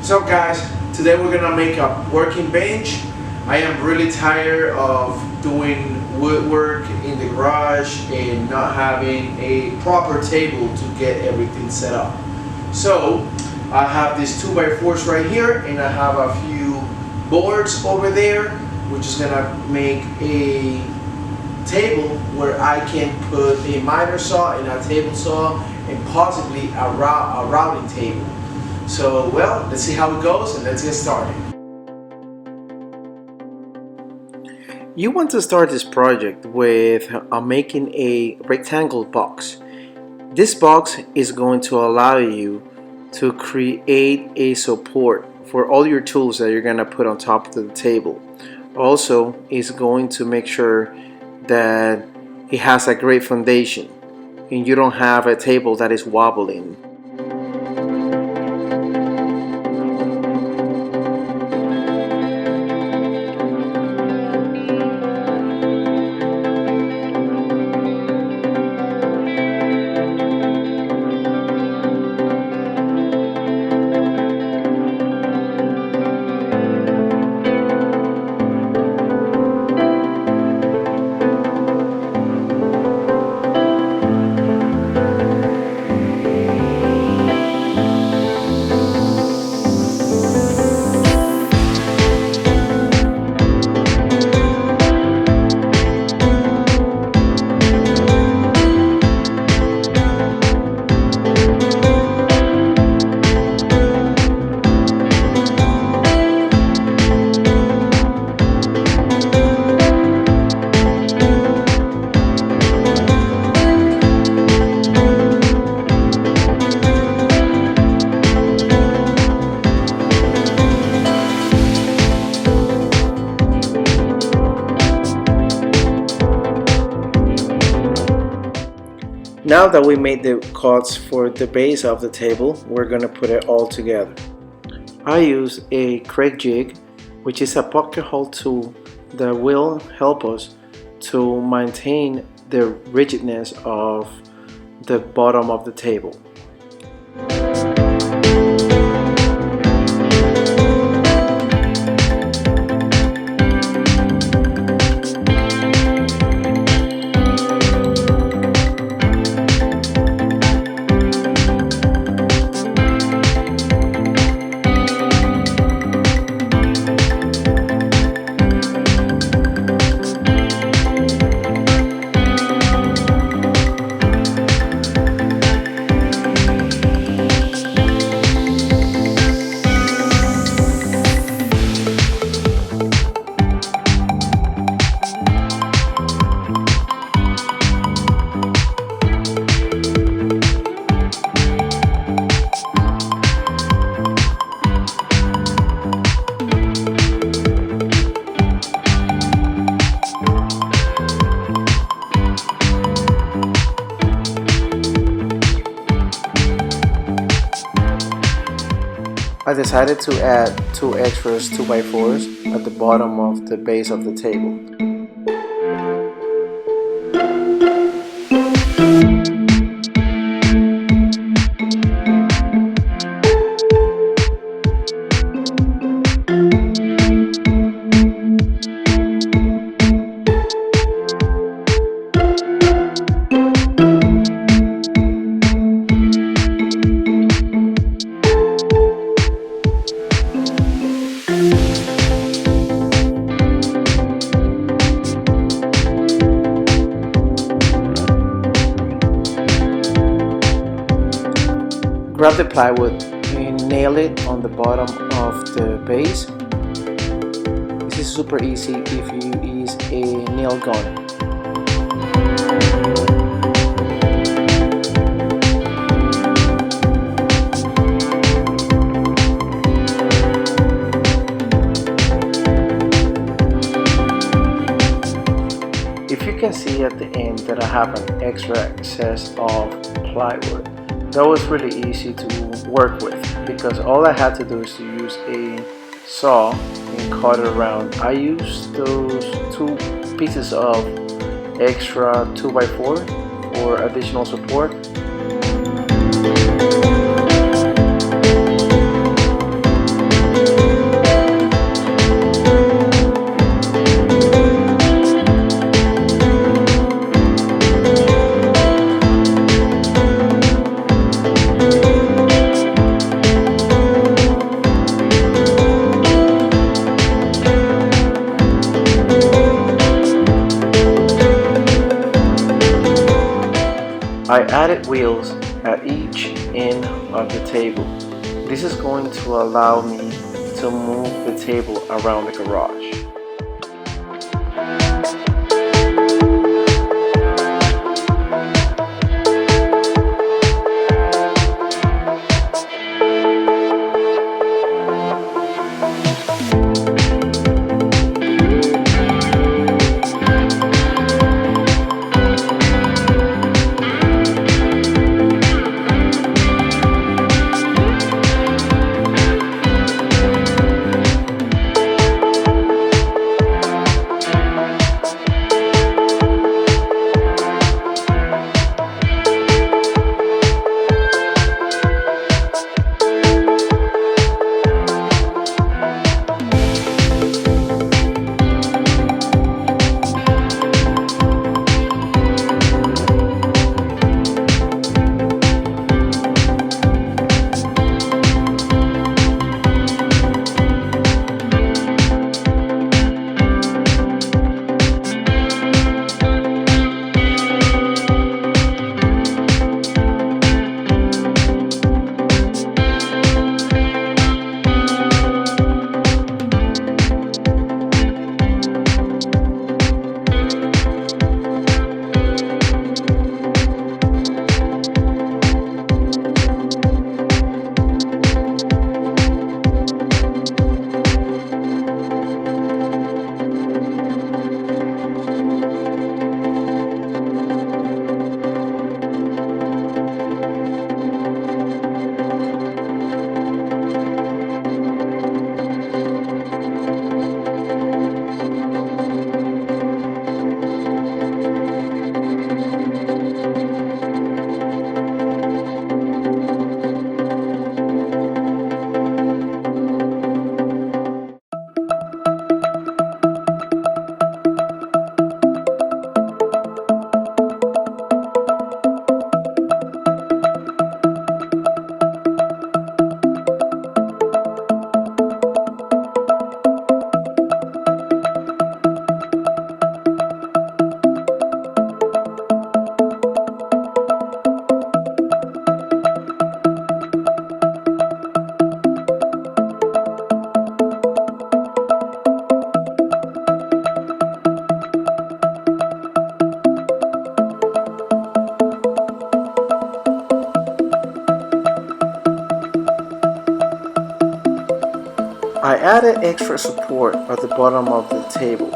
So guys, today we're gonna make a working bench. I am really tired of doing woodwork in the garage and not having a proper table to get everything set up. So I have these 2x4s right here, and I have a few boards over there. We're just gonna make a table where I can put a miter saw and a table saw and possibly a routing table. So, well, let's see how it goes and let's get started. You want to start this project with making a rectangle box. This box is going to allow you to create a support for all your tools that you're going to put on top of the table. Also, it's going to make sure that it has a great foundation and you don't have a table that is wobbling. Now that we made the cuts for the base of the table, we're going to put it all together. I use a Kreg Jig, which is a pocket hole tool that will help us to maintain the rigidness of the bottom of the table. I decided to add 2 extras 2x4s at the bottom of the base of the table. Grab the plywood and nail it on the bottom of the base. This is super easy if you use a nail gun. If you can see at the end that I have an extra excess of plywood, that was really easy to work with because all I had to do is to use a saw and cut it around. I used those 2 pieces of extra 2x4 for additional support. I added wheels at each end of the table. This is going to allow me to move the table around the garage. I added extra support at the bottom of the table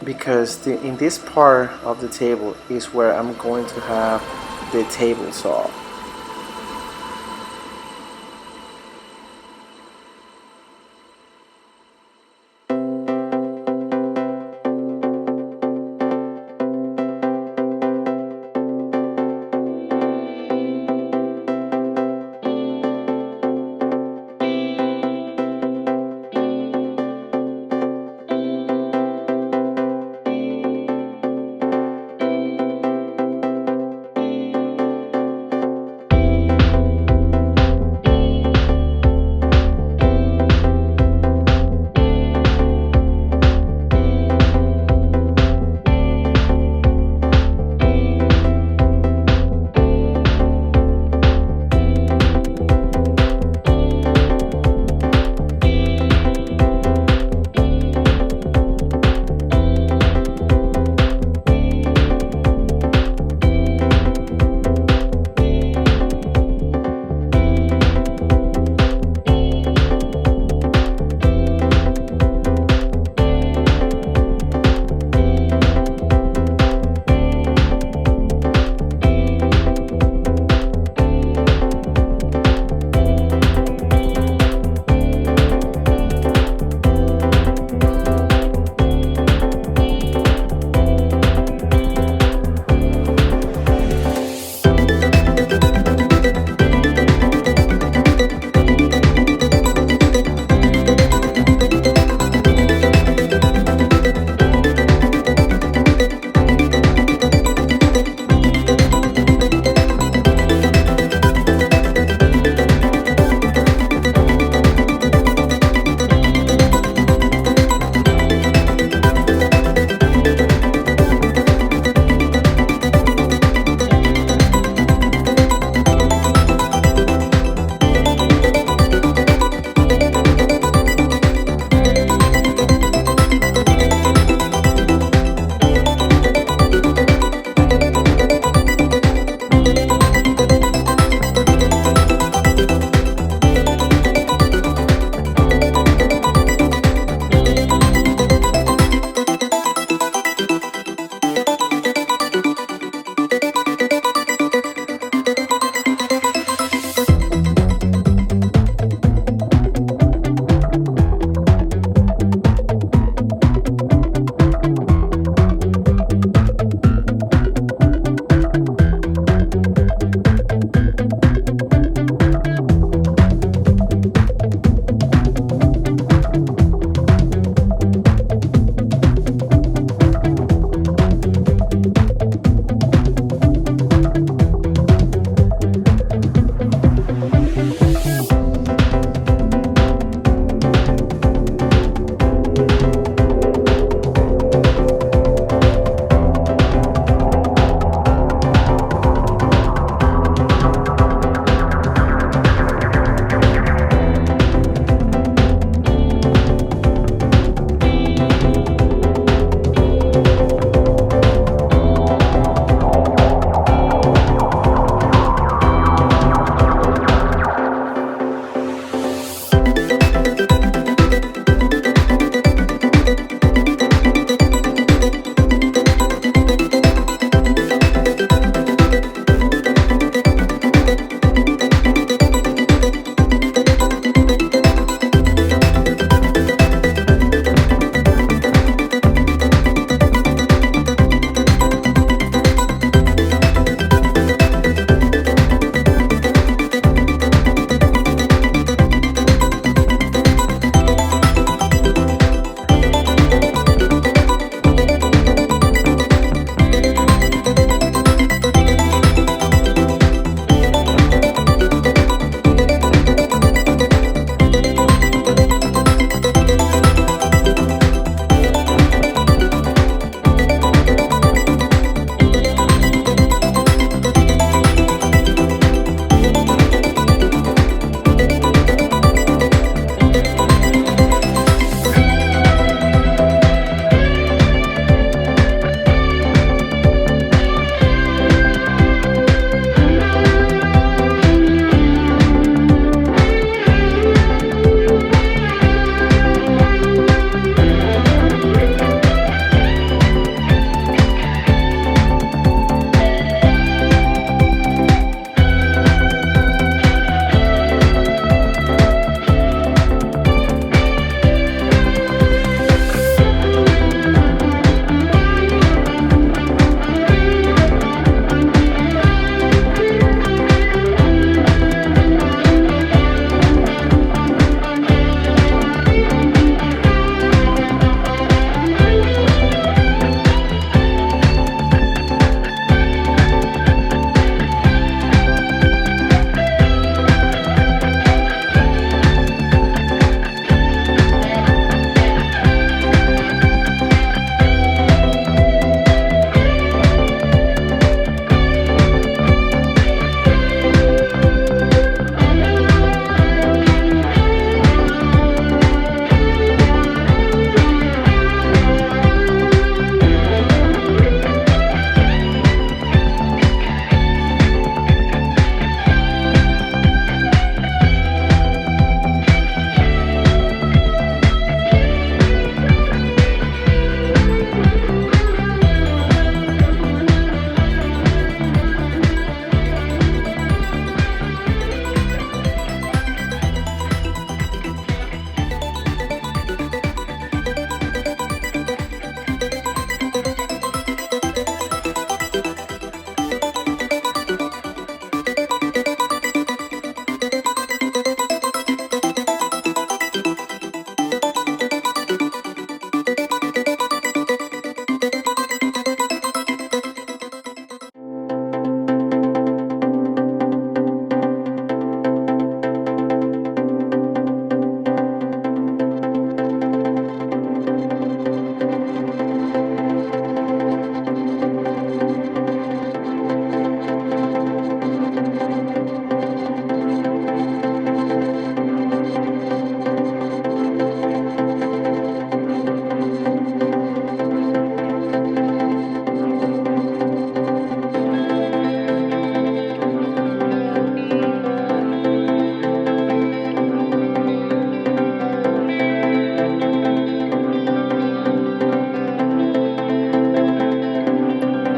because in this part of the table is where I'm going to have the table saw.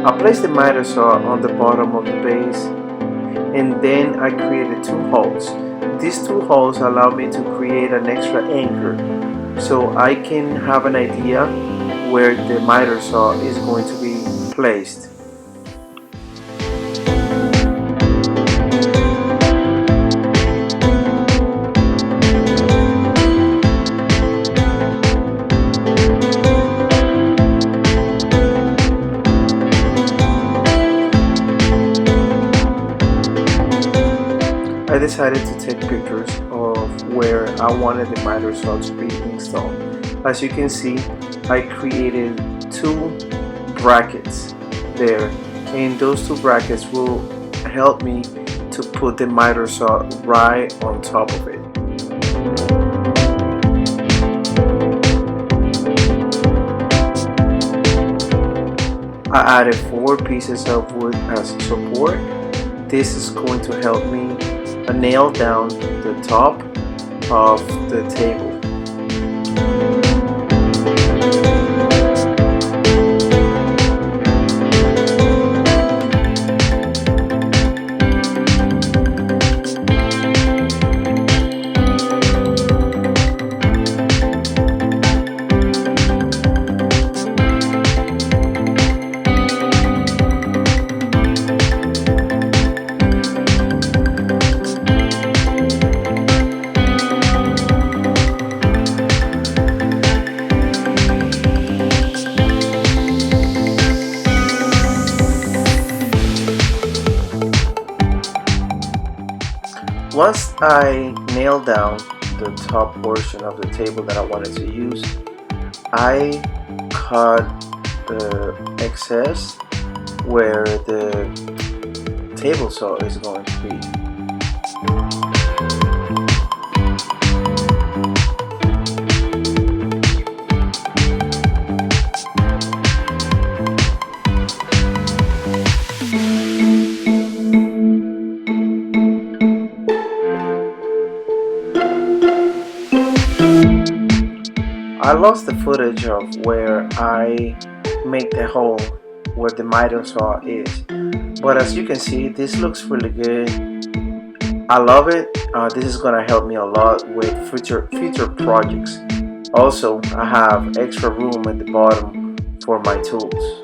I placed the miter saw on the bottom of the base, and then I created two holes. These two holes allow me to create an extra anchor so I can have an idea where the miter saw is going to be placed. I decided to take pictures of where I wanted the miter saw to be installed. As you can see, I created two brackets there, and those two brackets will help me to put the miter saw right on top of it. I added 4 pieces of wood as support. This is going to help me nail down the top of the table. Once I nailed down the top portion of the table that I wanted to use, I cut the excess where the table saw is going to be. I lost the footage of where I make the hole where the miter saw is, but as you can see, this looks really good. I love it. This is gonna help me a lot with future projects. Also, I have extra room at the bottom for my tools.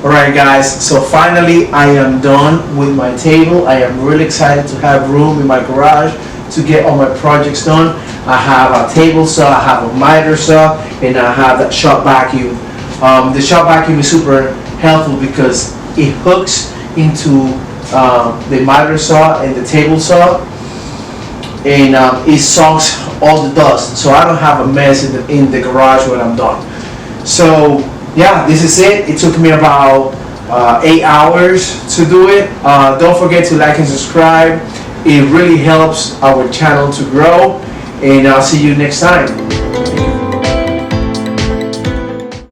Alright guys, so finally I am done with my table. I am really excited to have room in my garage to get all my projects done. I have a table saw, I have a miter saw, and I have that shop vacuum. The shop vacuum is super helpful because it hooks into the miter saw and the table saw, and it sucks all the dust, so I don't have a mess in the garage when I'm done. So yeah, this is it. It took me about 8 hours to do it. Don't forget to like and subscribe. It really helps our channel to grow, and I'll see you next time.